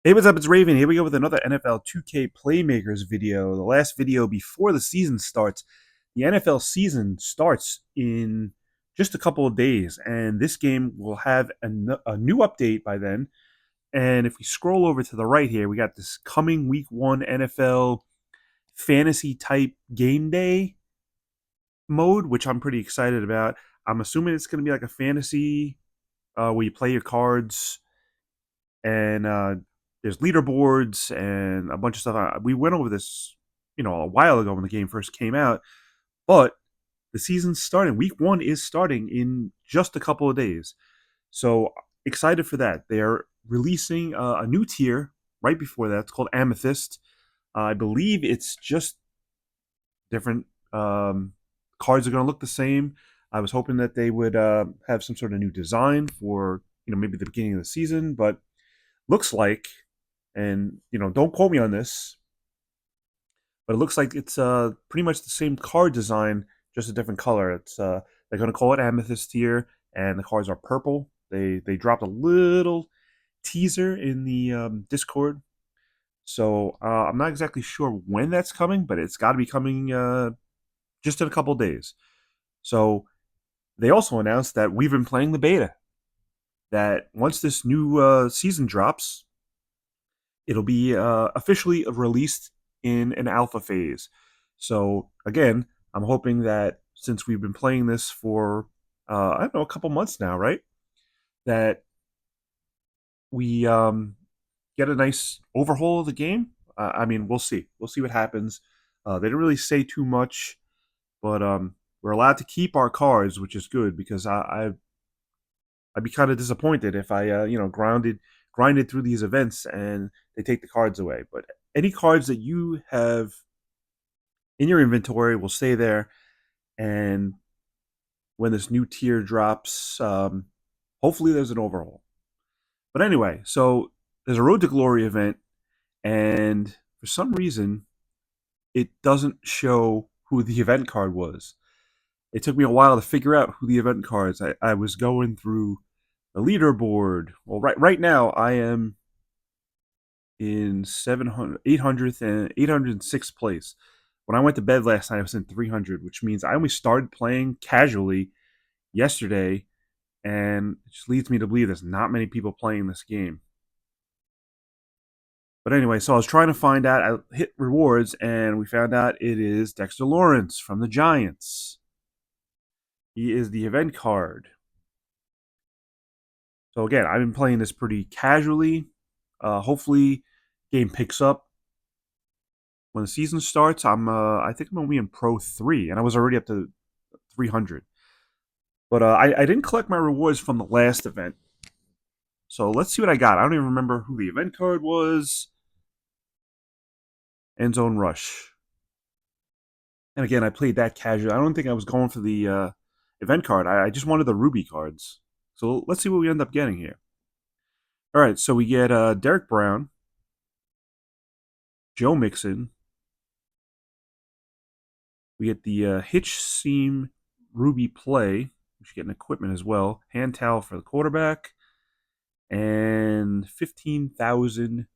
Hey, what's up? It's Raven. Here we go with another NFL 2K Playmakers video. The last video before the season starts. The NFL season starts in just a couple of days, and this game will have a new update by then. And if we scroll over to the right here, we got this coming week one NFL fantasy type game day mode, which I'm pretty excited about. I'm assuming it's going to be like a fantasy where you play your cards and there's leaderboards and a bunch of stuff. We went over this, a while ago when the game first came out, but the season's starting. Week one is starting in just a couple of days, so excited for that. They're releasing a new tier right before that. It's called Amethyst. I believe it's just different. Cards are going to look the same. I was hoping that they would have some sort of new design for maybe the beginning of the season, but looks like, and don't quote me on this, but it looks like it's pretty much the same card design, just a different color. It's they're going to call it Amethyst here, and the cards are purple. They dropped a little teaser in the Discord, so I'm not exactly sure when that's coming, but it's got to be coming just in a couple days. So they also announced that we've been playing the beta. That once this new season drops, it'll be officially released in an alpha phase. So again, I'm hoping that since we've been playing this for I don't know, a couple months now, right? That we get a nice overhaul of the game. I mean, we'll see. We'll see what happens. They didn't really say too much, but we're allowed to keep our cards, which is good because I'd be kind of disappointed if I grinded through these events and they take the cards away. But any cards that you have in your inventory will stay there, and when this new tier drops, hopefully there's an overhaul. But anyway, so there's a Road to Glory event, and for some reason, it doesn't show who the event card was. It took me a while to figure out who the event cards. I was going through the leaderboard. Well, right now I am in 800th and 806th place. When I went to bed last night, I was in 300, which means I only started playing casually yesterday, and it just leads me to believe there's not many people playing this game. But anyway, so I was trying to find out. I hit rewards, and we found out it is Dexter Lawrence from the Giants. He is the event card. So again, I've been playing this pretty casually. Hopefully, game picks up when the season starts. I think I'm gonna be in Pro 3, and I was already up to 300. But I didn't collect my rewards from the last event, so let's see what I got. I don't even remember who the event card was. End zone rush, and again, I played that casually. I don't think I was going for the event card. I just wanted the Ruby cards. So let's see what we end up getting here. All right, so we get Derek Brown, Joe Mixon. We get the Hitch Seam Ruby Play. We should get an equipment as well. Hand towel for the quarterback. And 15,000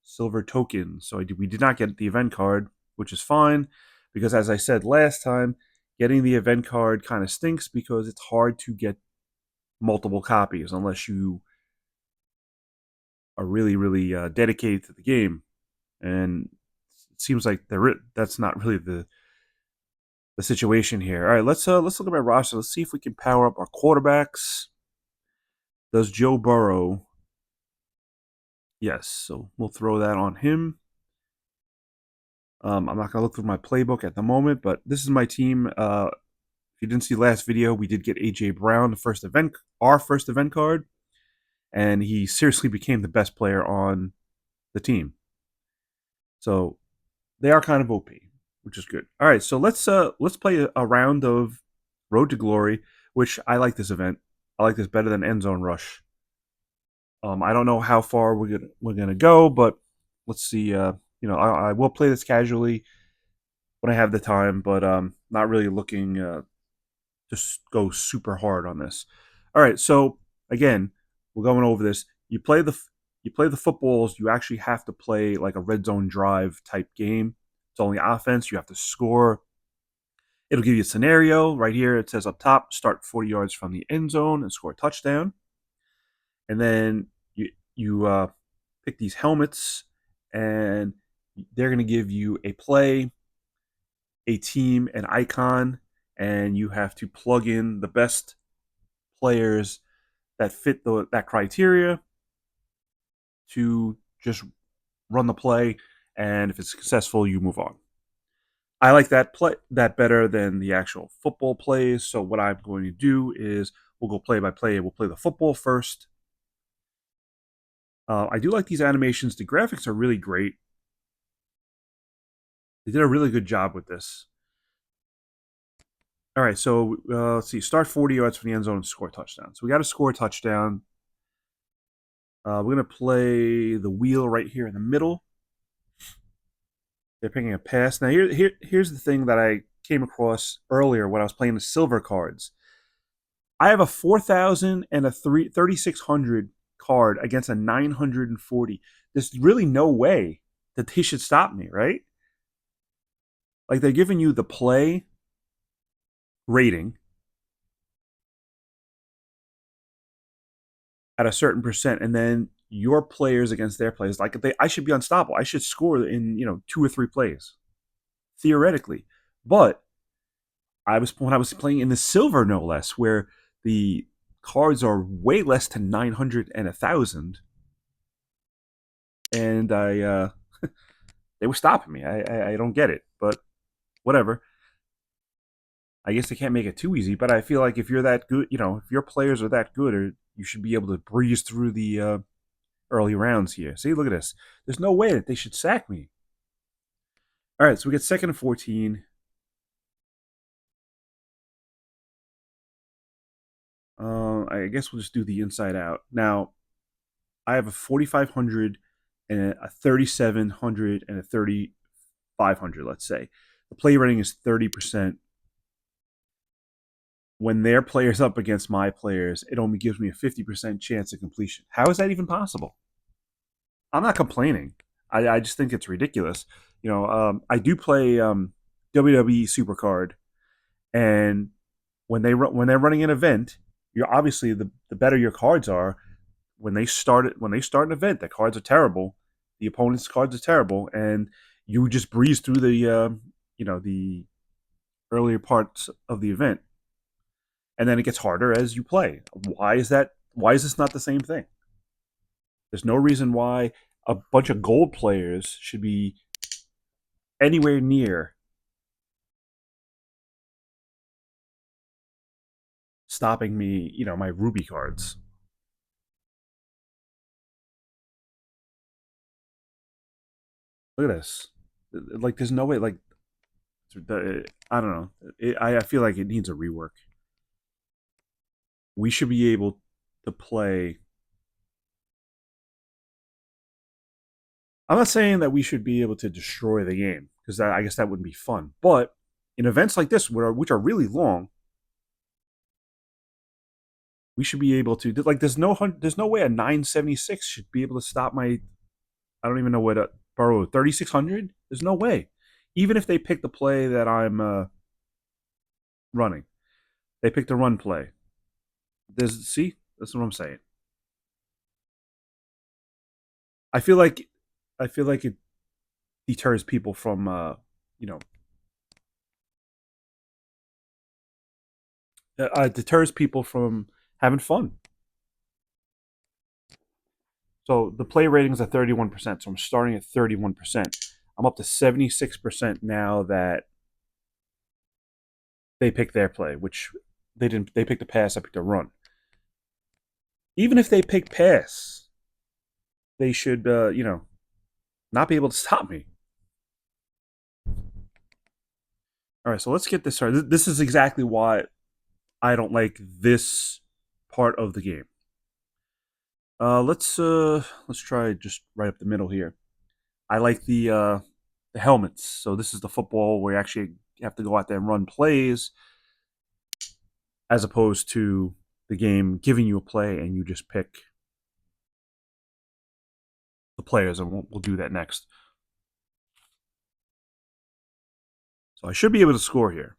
silver tokens. So we did not get the event card, which is fine. Because as I said last time, getting the event card kind of stinks because it's hard to get multiple copies unless you are really, really dedicated to the game. And it seems like that's not really the situation here. All right, let's look at my roster. Let's see if we can power up our quarterbacks. Does Joe Burrow? Yes, so we'll throw that on him. I'm not gonna look through my playbook at the moment, but this is my team. If you didn't see the last video, we did get AJ Brown, our first event card, and he seriously became the best player on the team. So they are kind of OP, which is good. All right, so let's play a round of Road to Glory, which I like this event. I like this better than End Zone Rush. I don't know how far we're gonna go, but let's see. I will play this casually when I have the time, but not really looking to go super hard on this. All right, so again, we're going over this. You play You play the footballs, you actually have to play like a red zone drive type game. It's only offense. You have to score. It'll give you a scenario right here. It says up top, start 40 yards from the end zone and score a touchdown. And then you pick these helmets, and they're going to give you a play, a team, an icon, and you have to plug in the best players that fit that criteria to just run the play. And if it's successful, you move on. I like that better than the actual football plays. So what I'm going to do is we'll go play by play. We'll play the football first. I do like these animations. The graphics are really great. They did a really good job with this. All right, so let's see. Start 40 yards from the end zone and score a touchdown. So we got to score a touchdown. We're going to play the wheel right here in the middle. They're picking a pass. Now, here's the thing that I came across earlier when I was playing the silver cards. I have a 4,000 and a 3,600 card against a 940. There's really no way that they should stop me, right? Like they're giving you the play rating at a certain percent, and then your players against their players. Like I should be unstoppable. I should score in 2 or 3 plays, theoretically. But when I was playing in the silver, no less, where the cards are way less than 900 and 1,000, and they were stopping me. I don't get it, but whatever. I guess they can't make it too easy, but I feel like if you're that good, if your players are that good, or you should be able to breeze through the early rounds here. See, look at this. There's no way that they should sack me. All right, so we get 2nd and 14. I guess we'll just do the inside out. Now, I have a 4,500 and a 3,700 and a 3,500, let's say. The play rating is 30%. When their players up against my players, it only gives me a 50% chance of completion. How is that even possible? I'm not complaining. I just think it's ridiculous. I do play WWE Supercard, and when they're running an event, you're obviously the better your cards are. When they start an event, the cards are terrible. The opponent's cards are terrible, and you just breeze through the earlier parts of the event, and then it gets harder as you play. Why is that? Why is this not the same thing? There's no reason why a bunch of gold players should be anywhere near stopping me, my ruby cards. Look at this. Like, there's no way. Like, I don't know. I feel like it needs a rework. We should be able to play. I'm not saying that we should be able to destroy the game, because I guess that wouldn't be fun. But in events like this, which are really long, we should be able to. Like, there's no way a 976 should be able to stop my. I don't even know what a borrow 3,600. There's no way. Even if they pick the play that I'm running, they pick the run play. See, that's what I'm saying. I feel like it deters people from you know deters people from having fun. So the play ratings are 31%. So I'm starting at 31%. I'm up to 76% now that they picked their play, which they didn't. They picked a pass. I picked a run. Even if they pick pass, they should not be able to stop me. All right, so let's get this started. This is exactly why I don't like this part of the game. Let's try just right up the middle here. I like the helmets. So this is the football where you actually have to go out there and run plays, as opposed to the game giving you a play and you just pick players, and we'll do that next. So I should be able to score here.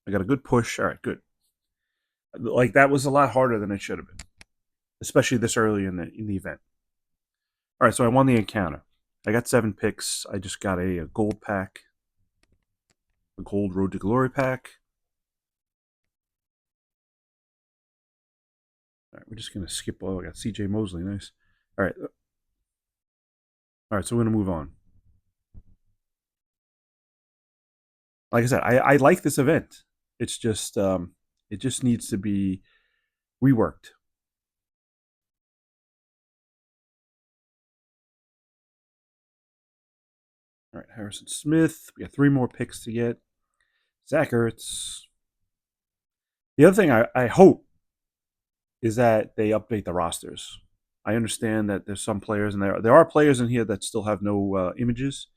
I got a good push. All right, good. Like that was a lot harder than it should have been, especially this early in the event. All right, so I won the encounter. I got 7 picks. I just got a gold pack, a gold Road to Glory pack. All right, we're just gonna skip. Oh, I got C.J. Mosley. Nice. All right. All right, so we're gonna move on. Like I said, I like this event. It's just it just needs to be reworked. All right, Harrison Smith. We got 3 more picks to get. Zach Ertz. The other thing I hope is that they update the rosters. I understand that there's some players, and there are players in here that still have no images,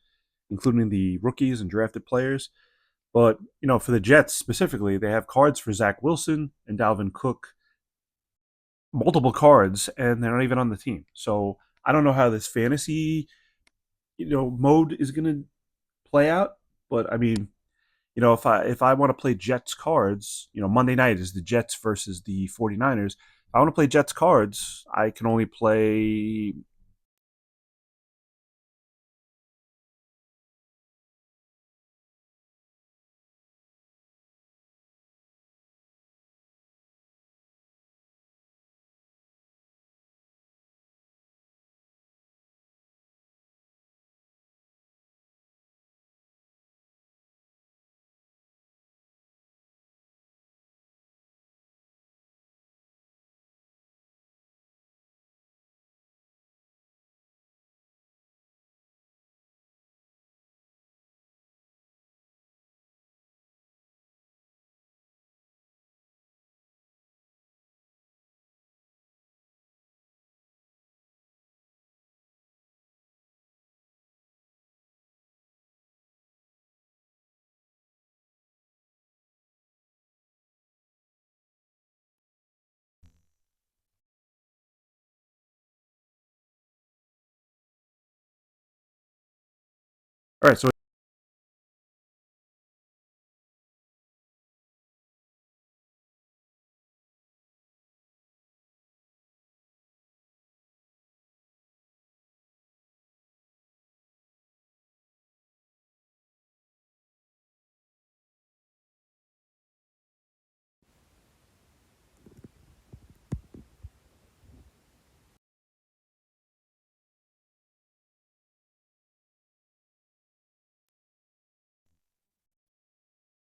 including the rookies and drafted players. But for the Jets specifically, they have cards for Zach Wilson and Dalvin Cook, multiple cards, and they're not even on the team. So I don't know how this fantasy, mode is going to play out. But I mean, if I want to play Jets cards, Monday night is the Jets versus the 49ers. If I want to play Jets cards, I can only play. All right, so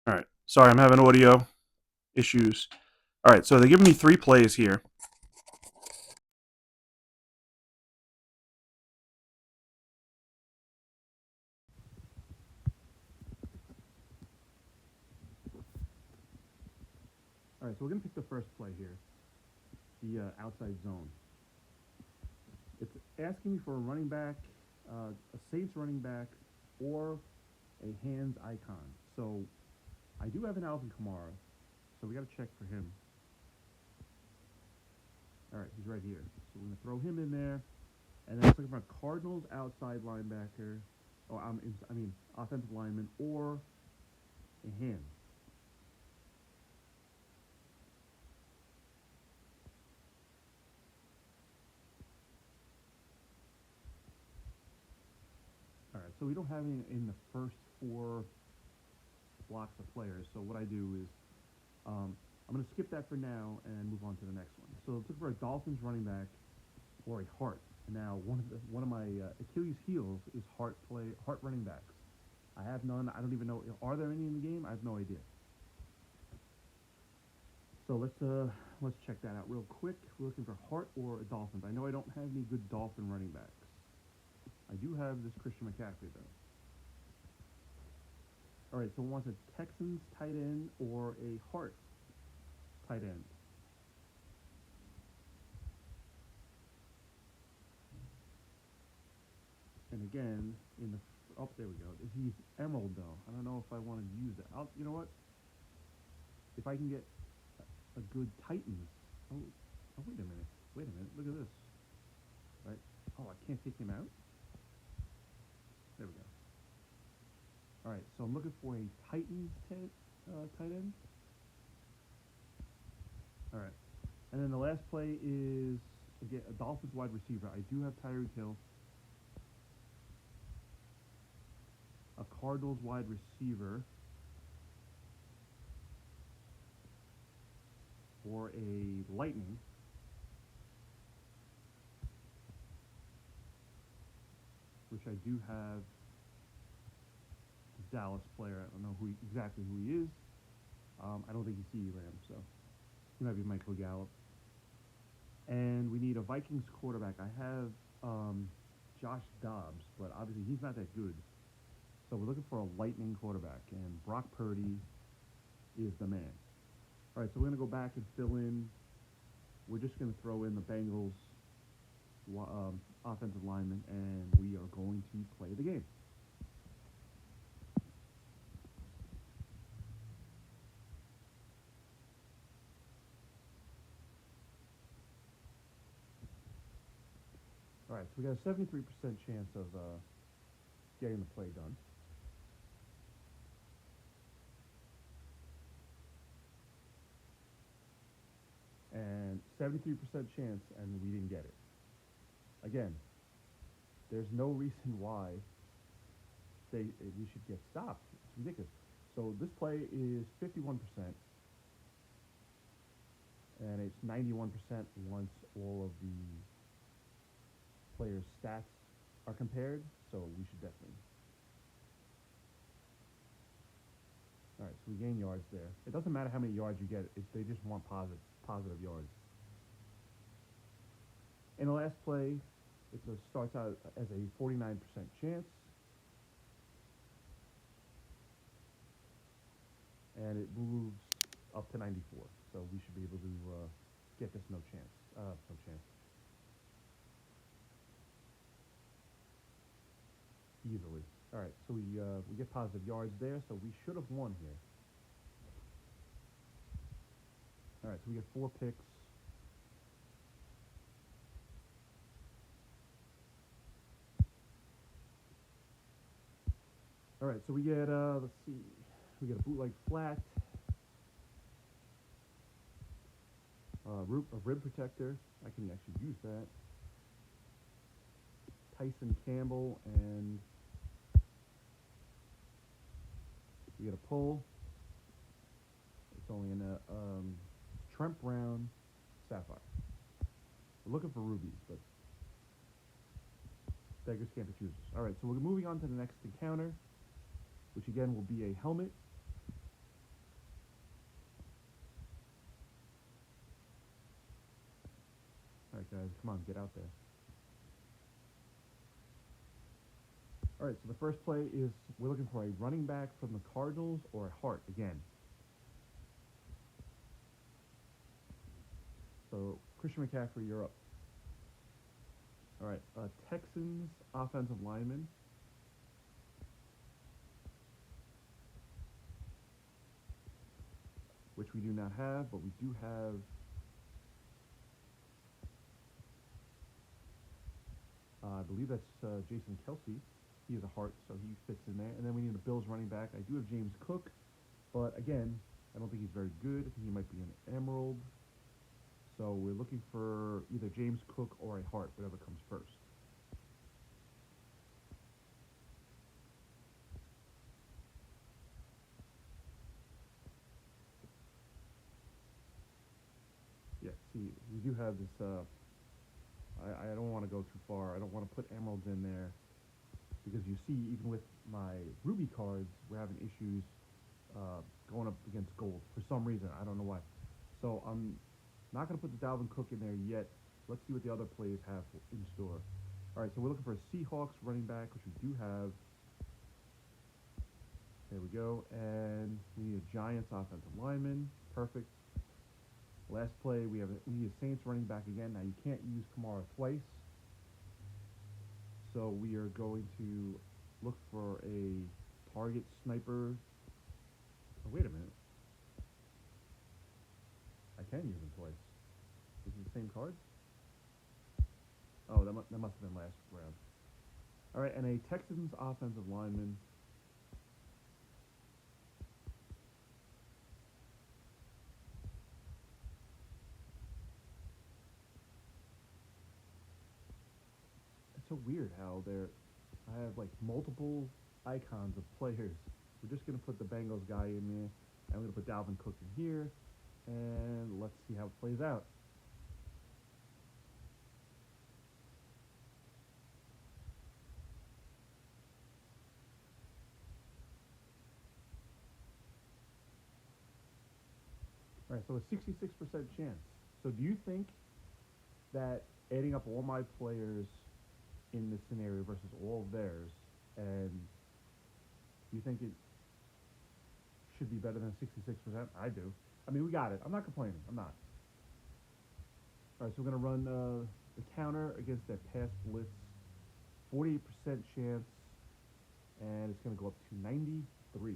all right. Sorry, I'm having audio issues. All right, so they're giving me 3 plays here. All right, so we're going to pick the first play here, the outside zone. It's asking me for a running back, a Saints running back, or a hands icon. So I do have an Alvin Kamara, so we got to check for him. All right, he's right here. So we're going to throw him in there. And then it's looking for a Cardinals outside linebacker. Oh, I mean offensive lineman or a hand. All right, so we don't have any in the first 4 blocks of players. So what I do is I'm going to skip that for now and move on to the next one. So let's look for a Dolphins running back or a Hart. Now, one of my Achilles heels is Hart running backs. I have none. I don't even know. Are there any in the game? I have no idea. So let's check that out real quick. We're looking for Hart or Dolphins. I know I don't have any good Dolphin running backs. I do have this Christian McCaffrey though. All right, so it wants a Texans tight end or a Hart tight end. And again, there we go. He's Emerald though. I don't know if I want to use that. You know what? If I can get a good Titans. Oh, wait a minute. Look at this. Right? Oh, I can't take him out. There we go. All right, so I'm looking for a Titans tight end. All right, and then the last play is again a Dolphins wide receiver. I do have Tyreek Hill. A Cardinals wide receiver. Or a Lightning. Which I do have the Dallas player. I don't know exactly who he is. I don't think he's CeeDee Lamb, so he might be Michael Gallup. And we need a Vikings quarterback. I have Josh Dobbs, but obviously he's not that good. So we're looking for a Lightning quarterback, and Brock Purdy is the man. All right, so we're going to go back and fill in. We're just going to throw in the Bengals offensive lineman, and we are going to play the game. All right, so we got a 73% chance of getting the play done. And 73% chance, and we didn't get it. Again, there's no reason why we should get stopped. It's ridiculous. So this play is 51%, and it's 91% once all of the players' stats are compared. So we should definitely. All right, so we gain yards there. It doesn't matter how many yards you get; they just want positive yards. In the last play, it starts out as a 49% chance, and it moves up to 94. So we should be able to get this no chance. Easily. All right, so we get positive yards there, so we should have won here. All right, so we get 4 picks. All right, so we get let's see, we get a bootleg flat, a rib protector. I can actually use that. Tyson Campbell, and we get a pull. It's only in a Trent Brown Sapphire. We're looking for rubies, but beggars can't be choosers. All right, so we're moving on to the next encounter, which again will be a helmet. All right, guys, come on, get out there. All right, so the first play is we're looking for a running back from the Cardinals or a Hart again. So Christian McCaffrey, you're up. All right, Texans offensive lineman. Which we do not have, but we do have I believe that's Jason Kelsey. He is a Hart, so he fits in there. And then we need a Bills running back. I do have James Cook, but again, I don't think he's very good. I think he might be an Emerald. So we're looking for either James Cook or a Hart, whatever comes first. Yeah, see, we do have this, I don't want to go too far. I don't want to put Emeralds in there because you see, even with my Ruby cards, we're having issues going up against gold for some reason. I don't know why. So I'm not going to put the Dalvin Cook in there yet. Let's see what the other plays have in store. All right, so we're looking for a Seahawks running back, which we do have. There we go. And we need a Giants offensive lineman. Perfect. Last play, we need a Saints running back again. Now, you can't use Kamara twice. So we are going to look for a target sniper. Oh, wait a minute. I can use them twice. Is it the same card? Oh, that must have been last round. All right, and a Texans offensive lineman. It's so weird how I have like multiple icons of players. We're just gonna put the Bengals guy in there, and we're gonna put Dalvin Cook in here, and let's see how it plays out. All right, so a 66% chance. So do you think that adding up all my players in this scenario versus all of theirs, and do you think it should be better than 66%? I do. I mean, we got it. I'm not complaining. I'm not. All right, so we're going to run the counter against that pass blitz. 48% chance, and it's going to go up to 93.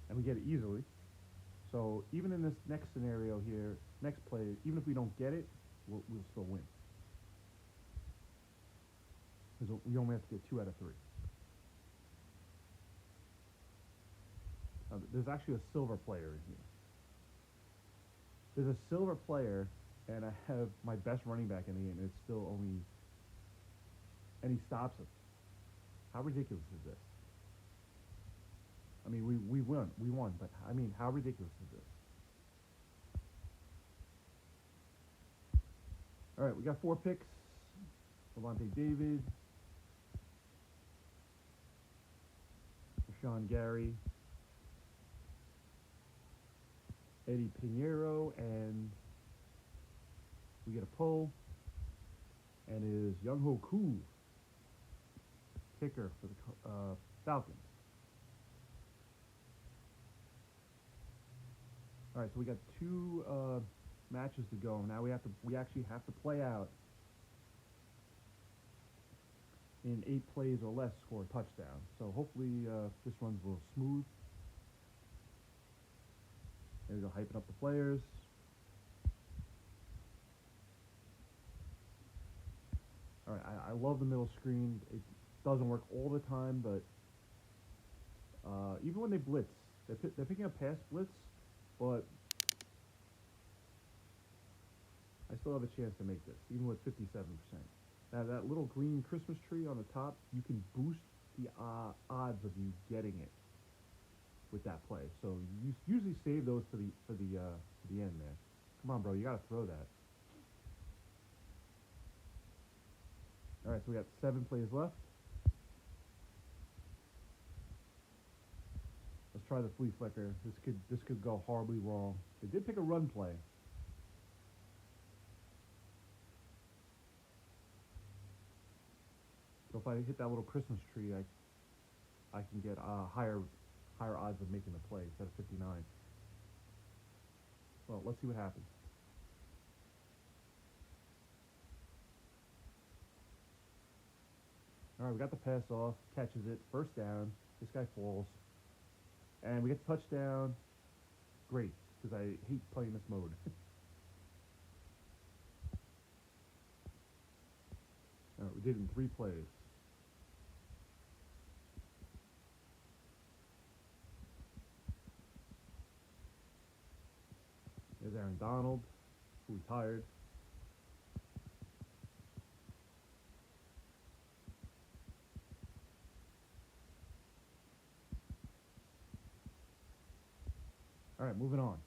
And we get it easily. So even in this next scenario here, next play, even if we don't get it, we'll still win. Because we only have to get 2 out of 3. There's actually a silver player in here. There's a silver player, and I have my best running back in the game, and it's still only, and he stops us. How ridiculous is this? I mean, we won, but I mean, how ridiculous is this? All right, we got 4 picks. Levante David, Rashawn Gary, Eddie Pinheiro, and we get a pull, and is Young Ho Koo, kicker for the Falcons. All right, so we got 2 matches to go. Now we actually have to play out in 8 plays or less, score a touchdown. So hopefully this runs a little smooth. There we go, hyping up the players. All right, I love the middle screen. It doesn't work all the time, but even when they blitz, they're picking up pass blitz, but I still have a chance to make this, even with 57%. Now that little green Christmas tree on the top, you can boost the odds of you getting it with that play. So you usually save those for the end, man. Come on, bro, you gotta throw that. All right, so we got 7 plays left. Let's try the flea flicker. This could go horribly wrong. They did pick a run play. So if I hit that little Christmas tree, I can get higher odds of making the play instead of 59. Well, let's see what happens. All right, we got the pass off, catches it, first down. This guy falls, and we get the touchdown. Great, because I hate playing this mode. All right, we did it in 3 plays. There's Aaron Donald, who retired. All right, moving on.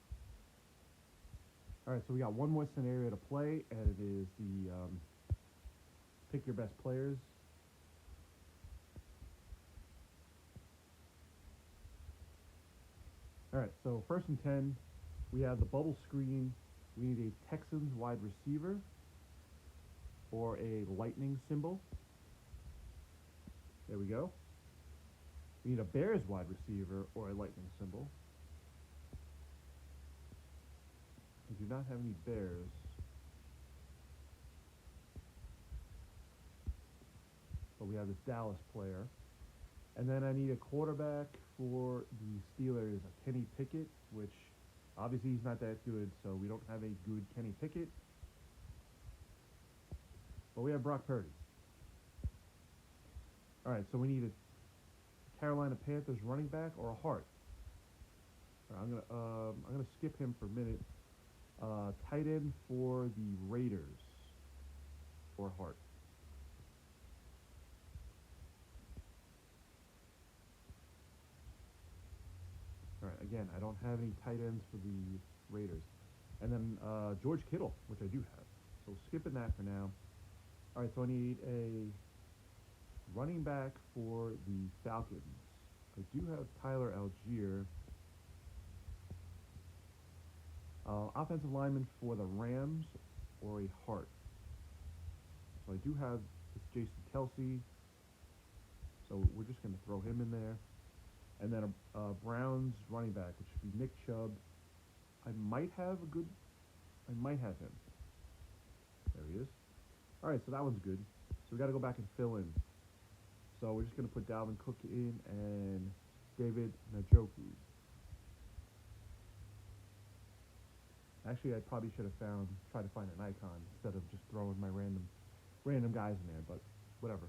All right, so we got one more scenario to play, and it is the pick your best players. All right, so 1st and 10, we have the bubble screen. We need a Texans wide receiver or a lightning symbol. There we go. We need a Bears wide receiver or a lightning symbol. We do not have any Bears. But we have this Dallas player. And then I need a quarterback for the Steelers, Kenny Pickett, which Obviously, he's not that good, so we don't have a good Kenny Pickett. But we have Brock Purdy. All right, so we need a Carolina Panthers running back or a Hart. All right, I'm gonna skip him for a minute. Tight end for the Raiders or Hart. All right, again, I don't have any tight ends for the Raiders. And then George Kittle, which I do have. So skipping that for now. All right, so I need a running back for the Falcons. I do have Tyler Algier. Offensive lineman for the Rams or a Hart. So I do have it's Jason Kelsey. So we're just going to throw him in there. And then a Browns running back, which should be Nick Chubb. I might have him. There he is. All right, so that one's good. So we got to go back and fill in. So we're just going to put Dalvin Cook in and David Njoku. Actually, I probably should have tried to find an icon instead of just throwing my random guys in there, but whatever.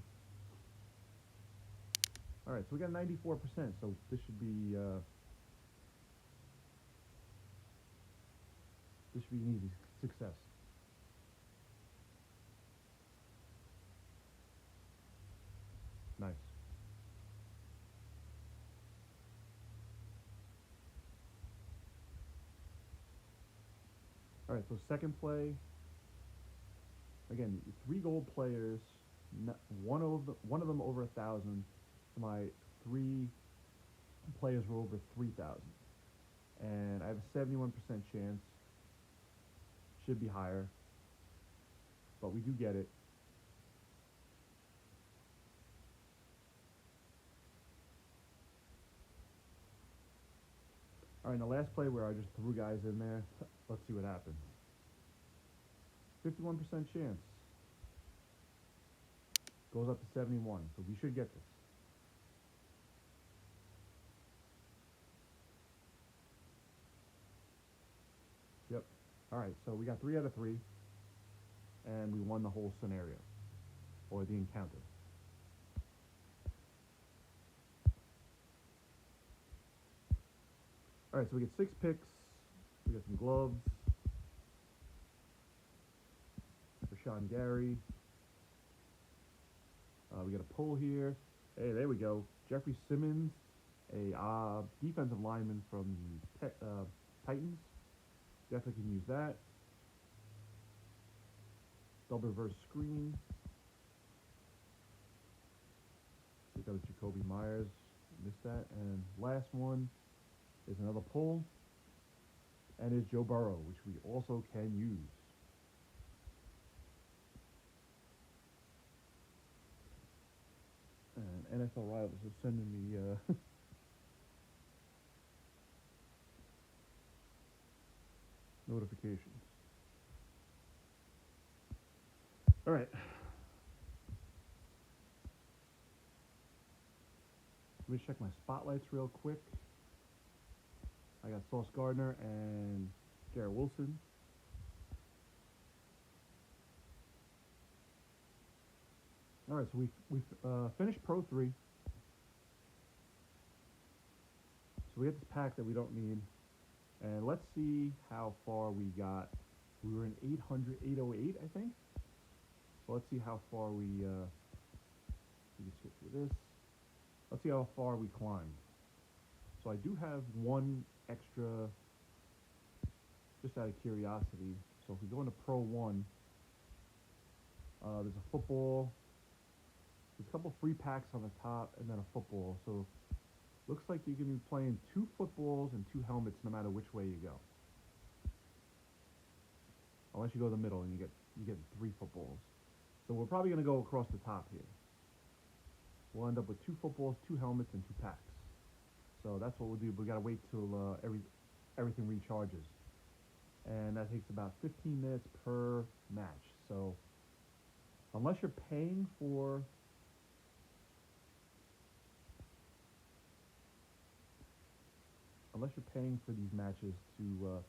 All right, so we got 94%, so this should be an easy success. Nice. All right, so second play. Again, 3 gold players. One of them over 1,000. My 3 players were over 3,000, and I have a 71% chance. Should be higher, but we do get it. All right, in the last play where I just threw guys in there, let's see what happens. 51% chance. Goes up to 71, so we should get this. Yep. All right, so we got 3 out of 3, and we won the whole scenario, or the encounter. All right, so we get 6 picks. We got some gloves. Rashawn Gary. We got a pull here. Hey, there we go. Jeffrey Simmons, a defensive lineman from the Titans. Definitely can use that. Double reverse screen. We got a Jacoby Myers. Missed that. And last one is another pull. And is Joe Burrow, which we also can use. And NFL Rivals is sending me notifications. All right. Let me check my spotlights real quick. I got Sauce Gardner and Garrett Wilson. All right, so we've finished Pro 3. So we get this pack that we don't need. And let's see how far we got. We were in 808, I think. So let's see how far we can skip through this. Let's see how far we climbed. So I do have one extra, just out of curiosity. So if we go into Pro 1, there's a football. There's a couple free packs on the top, and then a football. So looks like you're going to be playing 2 footballs and 2 helmets no matter which way you go. Unless you go the middle and you get 3 footballs. So we're probably going to go across the top here. We'll end up with 2 footballs, 2 helmets, and 2 packs. So that's what we'll do. We got to wait till everything recharges. And that takes about 15 minutes per match. So unless you're paying for unless you're paying for these matches to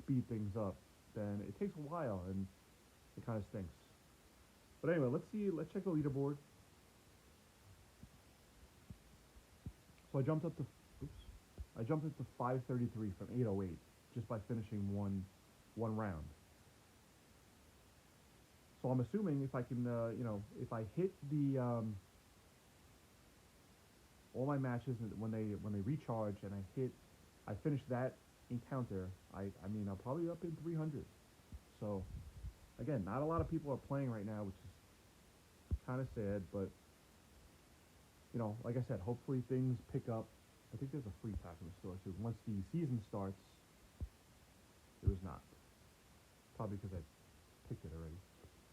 speed things up, then it takes a while and it kind of stinks. But anyway, let's see. Let's check the leaderboard. So oops, I jumped up to 533 from 808 just by finishing one round. So I'm assuming if I can, if I hit the all my matches when they recharge and I finish that encounter, I mean I'll probably be up in 300. So again, not a lot of people are playing right now, which is kind of sad, but like I said, hopefully things pick up. I think there's a free pack in the store too. Once the season starts, there is not. Probably because I picked it already.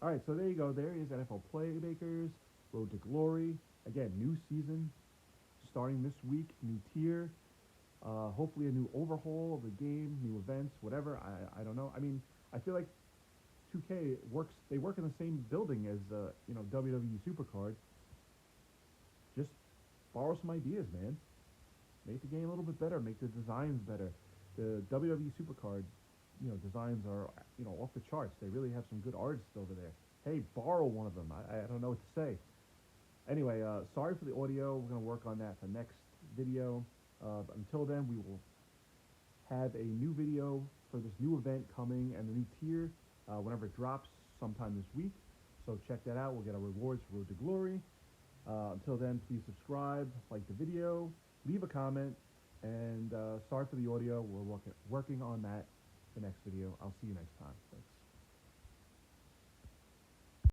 All right, so there you go. There is NFL Playmakers, Road to Glory. Again, new season starting this week, new tier. Hopefully a new overhaul of the game, new events, whatever. I don't know. I mean, I feel like 2K works. They work in the same building as WWE Supercard. Just borrow some ideas, man. Make the game a little bit better. Make the designs better. The WWE Supercard, designs are off the charts. They really have some good artists over there. Hey, borrow one of them. I don't know what to say. Anyway, sorry for the audio. We're gonna work on that for next video. Until then, we will have a new video for this new event coming and the new tier whenever it drops sometime this week. So check that out. We'll get our rewards for Road to Glory. Until then, please subscribe, like the video, leave a comment, and sorry for the audio. We're working on that the next video. I'll see you next time. Thanks.